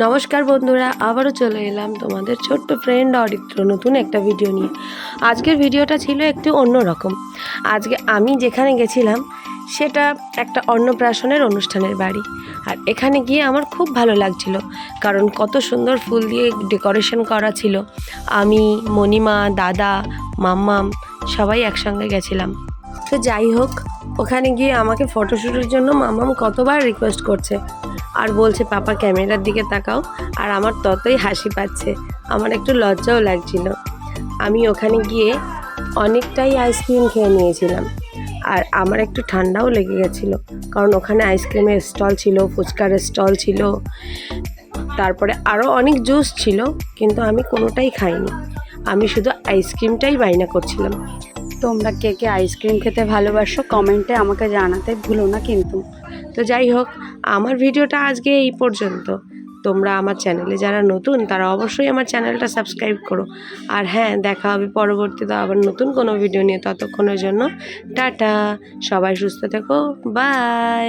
নমস্কার বন্ধুরা, আবারও চলে এলাম তোমাদের ছোট্ট ফ্রেন্ড অরিত্র নতুন একটা ভিডিও নিয়ে। আজকের ভিডিওটা ছিল একটু অন্যরকম। আজকে আমি যেখানে গেছিলাম সেটা একটা অন্নপ্রাশনের অনুষ্ঠানের বাড়ি। আর এখানে গিয়ে আমার খুব ভালো লাগছিল, কারণ কত সুন্দর ফুল দিয়ে ডেকোরেশন করা ছিল। আমি, মণিমা, দাদা, মাম্মাম সবাই একসঙ্গে গেছিলাম। তো যাই হোক, ওখানে গিয়ে আমাকে ফটোশ্যুটের জন্য মাম্মাম কতবার রিকোয়েস্ট করছে আর বলছে পাপা ক্যামেরার দিকে তাকাও, আর আমার ততই হাসি পাচ্ছে। আমার একটু লজ্জাও লাগছিল। আমি ওখানে গিয়ে অনেকটাই আইসক্রিম খেয়ে নিয়েছিলাম, আর আমার একটু ঠান্ডাও লেগে গেছিলো, কারণ ওখানে আইসক্রিমের স্টল ছিল, ফুচকার স্টল ছিল, তারপরে আরও অনেক জুস ছিল, কিন্তু আমি কোনোটাই খাইনি। আমি শুধু আইসক্রিমটাই বায়না করছিলাম। তোমরা কে কে আইসক্রিম খেতে ভালোবাসো কমেন্টে আমাকে জানাতে ভুলো না কিন্তু। তো যাই হোক, আমার ভিডিওটা আজকে এই পর্যন্ত। তোমরা আমার চ্যানেলে যারা নতুন তারা অবশ্যই আমার চ্যানেলটা সাবস্ক্রাইব করো। আর হ্যাঁ, দেখা হবে পরবর্তীতে আবার নতুন কোনো ভিডিও নিয়ে। ততক্ষণের জন্য টাটা, সবাই সুস্থ থেকো, বাই।